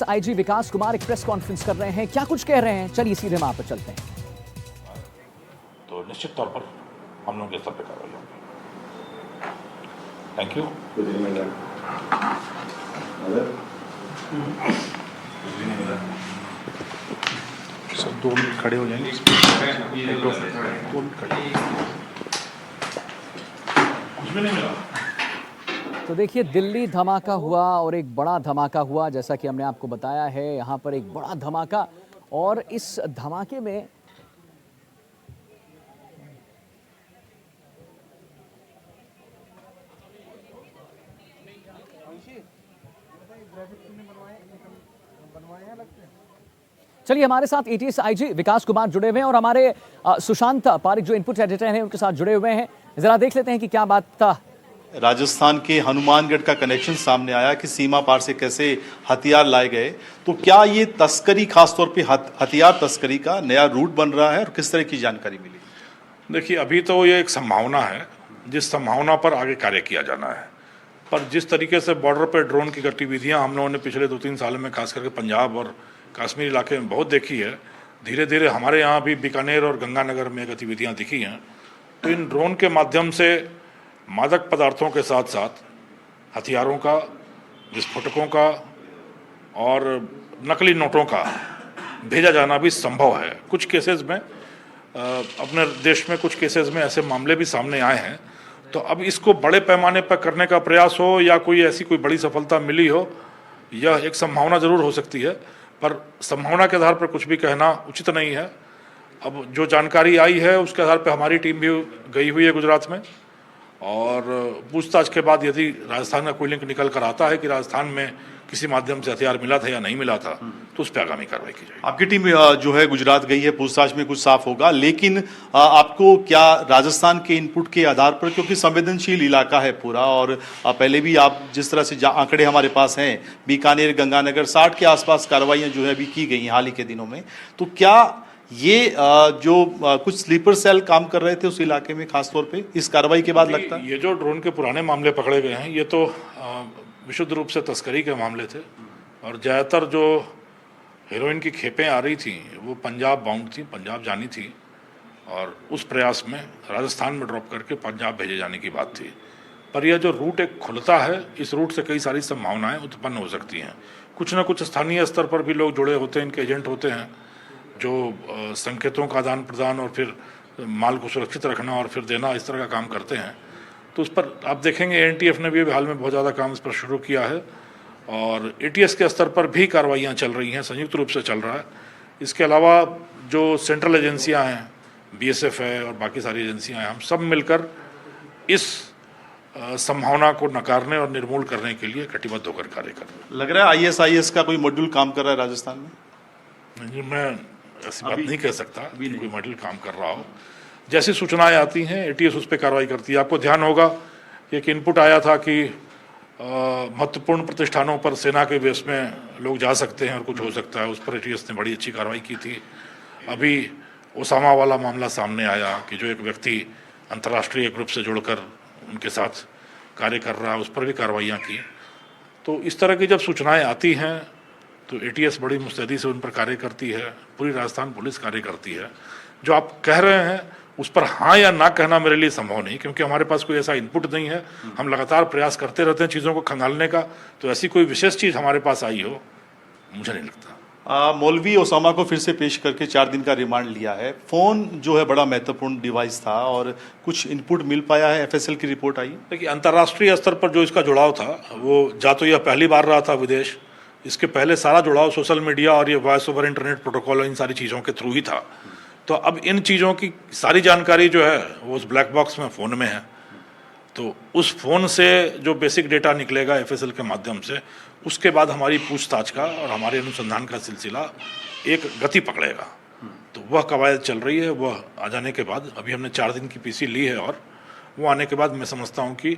IG विकास कुमार एक press conference कर रहे हैं, क्या कुछ कह रहे हैं, चलिए सीधे वहां पर चलते हैं। तो निश्चित तौर पर हम लोगों के स्तर पर कार्रवाई होगी। Thank you. सर 2 मिनट खड़े हो जाएंगे। 2 मिनट खड़े। कुछ भी नहीं मिला। तो देखिए, दिल्ली धमाका हुआ और एक बड़ा धमाका हुआ, जैसा कि हमने आपको बताया है। यहाँ पर एक बड़ा धमाका, और इस धमाके में चलिए हमारे साथ एटीएस आईजी विकास कुमार जुड़े हुए हैं और हमारे सुशांत पारिक जो इनपुट एडिटर हैं उनके साथ जुड़े हुए हैं। जरा देख लेते हैं कि क्या बात था। राजस्थान के हनुमानगढ़ का कनेक्शन सामने आया कि सीमा पार से कैसे हथियार लाए गए, तो क्या ये तस्करी, खासतौर पे हथियार तस्करी का नया रूट बन रहा है और किस तरह की जानकारी मिली? देखिए, अभी तो ये एक संभावना है, जिस संभावना पर आगे कार्य किया जाना है। पर जिस तरीके से बॉर्डर पर ड्रोन की गतिविधियां हम लोगों ने पिछले 2-3 सालों में खास करके पंजाब और कश्मीर इलाके में बहुत देखी है, धीरे धीरे हमारे यहाँ भी बीकानेर और गंगानगर में गतिविधियाँ दिखी हैं। तो इन ड्रोन के माध्यम से मादक पदार्थों के साथ साथ हथियारों का, विस्फोटकों का और नकली नोटों का भेजा जाना भी संभव है। कुछ केसेस में अपने देश में कुछ केसेस में ऐसे मामले भी सामने आए हैं। तो अब इसको बड़े पैमाने पर करने का प्रयास हो या कोई ऐसी कोई बड़ी सफलता मिली हो, यह एक संभावना ज़रूर हो सकती है, पर संभावना के आधार पर कुछ भी कहना उचित नहीं है। अब जो जानकारी आई है उसके आधार पर हमारी टीम भी गई हुई है गुजरात में, और पूछताछ के बाद यदि राजस्थान का कोई लिंक निकल कर आता है कि राजस्थान में किसी माध्यम से हथियार मिला था या नहीं मिला था, तो उस पर आगामी कार्रवाई की जाएगी। आपकी टीम जो है गुजरात गई है, पूछताछ में कुछ साफ होगा, लेकिन आपको क्या राजस्थान के इनपुट के आधार पर, क्योंकि संवेदनशील इलाका है पूरा, और पहले भी आप जिस तरह से आंकड़े हमारे पास हैं, बीकानेर, गंगानगर 60 के आसपास कार्रवाइयाँ जो है अभी की गई हैं हाल ही के दिनों में, तो क्या ये जो कुछ स्लीपर सेल काम कर रहे थे उस इलाके में, खासतौर पे इस कार्रवाई के बाद लगता है? ये जो ड्रोन के पुराने मामले पकड़े गए हैं, ये तो विशुद्ध रूप से तस्करी के मामले थे, और ज़्यादातर जो हेरोइन की खेपें आ रही थी वो पंजाब बाउंड थी, पंजाब जानी थी, और उस प्रयास में राजस्थान में ड्रॉप करके पंजाब भेजे जाने की बात थी। पर यह जो रूट एक खुलता है, इस रूट से कई सारी संभावनाएं उत्पन्न हो सकती हैं। कुछ ना कुछ स्थानीय स्तर पर भी लोग जुड़े होते हैं, इनके एजेंट होते हैं, जो संकेतों का आदान प्रदान और फिर माल को सुरक्षित रखना और फिर देना, इस तरह का काम करते हैं। तो उस पर आप देखेंगे एनटीएफ ने भी हाल में बहुत ज़्यादा काम इस पर शुरू किया है, और एटीएस के स्तर पर भी कार्रवाइयाँ चल रही हैं, संयुक्त रूप से चल रहा है। इसके अलावा जो सेंट्रल एजेंसियाँ हैं, बीएसएफ है और बाकी सारी एजेंसियाँ हैं, हम सब मिलकर इस संभावना को नकारने और निर्मूल करने के लिए कटिबद्ध होकर कार्य कर रहे हैं। लग रहा है आईएसआईएस का कोई मॉड्यूल काम कर रहा है राजस्थान में? मैं ऐसी बात नहीं कह सकता कि कोई मॉडल काम कर रहा हो। जैसी सूचनाएं आती हैं एटीएस उस पर कार्रवाई करती है। आपको ध्यान होगा कि एक इनपुट आया था कि महत्वपूर्ण प्रतिष्ठानों पर सेना के बेस में लोग जा सकते हैं और कुछ हो सकता है, उस पर एटीएस ने बड़ी अच्छी कार्रवाई की थी। अभी ओसामा वाला मामला सामने आया कि जो एक व्यक्ति अंतर्राष्ट्रीय ग्रुप से जुड़कर उनके साथ कार्य कर रहा है, उस पर भी कार्रवाइयाँ की। तो इस तरह की जब सूचनाएँ आती हैं तो एटीएस बड़ी मुस्तैदी से उन पर कार्य करती है, पूरी राजस्थान पुलिस कार्य करती है। जो आप कह रहे हैं उस पर हाँ या ना कहना मेरे लिए संभव नहीं, क्योंकि हमारे पास कोई ऐसा इनपुट नहीं है। हम लगातार प्रयास करते रहते हैं चीज़ों को खंगालने का, तो ऐसी कोई विशेष चीज़ हमारे पास आई हो मुझे नहीं लगता। मौलवी ओसामा को फिर से पेश करके 4 दिन का रिमांड लिया है। फ़ोन जो है बड़ा महत्वपूर्ण डिवाइस था, और कुछ इनपुट मिल पाया है? एफएसएल की रिपोर्ट आई। देखिए, अंतर्राष्ट्रीय स्तर पर जो इसका जुड़ाव था, वो जा तो यह पहली बार रहा था विदेश, इसके पहले सारा जुड़ाव सोशल मीडिया और ये वॉइस ओवर इंटरनेट प्रोटोकॉल, इन सारी चीज़ों के थ्रू ही था। तो अब इन चीज़ों की सारी जानकारी जो है वो उस ब्लैक बॉक्स में फ़ोन में है। तो उस फ़ोन से जो बेसिक डेटा निकलेगा एफएसएल के माध्यम से, उसके बाद हमारी पूछताछ का और हमारे अनुसंधान का सिलसिला एक गति पकड़ेगा। तो वह कवायद चल रही है। वह आ जाने के बाद, अभी हमने 4 दिन की पीसी ली है, और वो आने के बाद मैं समझता हूँ कि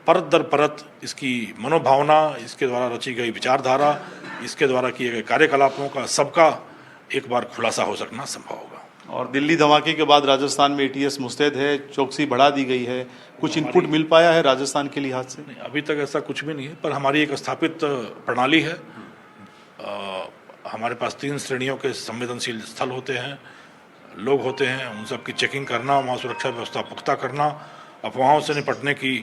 परत दर परत इसकी मनोभावना, इसके द्वारा रची गई विचारधारा, इसके द्वारा किए गए कार्यकलापों का सबका एक बार खुलासा हो सकना संभव होगा। और दिल्ली धमाके के बाद राजस्थान में एटीएस मुस्तैद है, चौकसी बढ़ा दी गई है, कुछ इनपुट मिल पाया है राजस्थान के लिहाज से? नहीं, अभी तक ऐसा कुछ भी नहीं है, पर हमारी एक स्थापित प्रणाली है हमारे पास 3 श्रेणियों के संवेदनशील स्थल होते हैं, लोग होते हैं, उन सब की चेकिंग करना, वहाँ सुरक्षा व्यवस्था पुख्ता करना, अफवाहों से निपटने की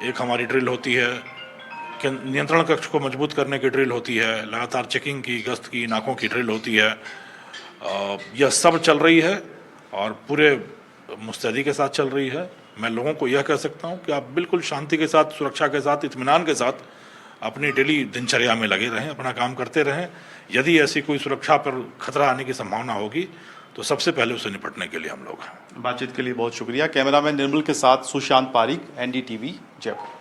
एक हमारी ड्रिल होती है, नियंत्रण कक्ष को मजबूत करने की ड्रिल होती है, लगातार चेकिंग की, गश्त की, नाकों की ड्रिल होती है। यह सब चल रही है और पूरे मुस्तैदी के साथ चल रही है। मैं लोगों को यह कह सकता हूं कि आप बिल्कुल शांति के साथ, सुरक्षा के साथ, इत्मीनान के साथ अपनी डेली दिनचर्या में लगे रहें, अपना काम करते रहें। यदि ऐसी कोई सुरक्षा पर खतरा आने की संभावना होगी तो सबसे पहले उससे निपटने के लिए हम लोग हैं। बातचीत के लिए बहुत शुक्रिया। कैमरामैन निर्मल के साथ सुशांत पारिक, NDTV, जयपुर।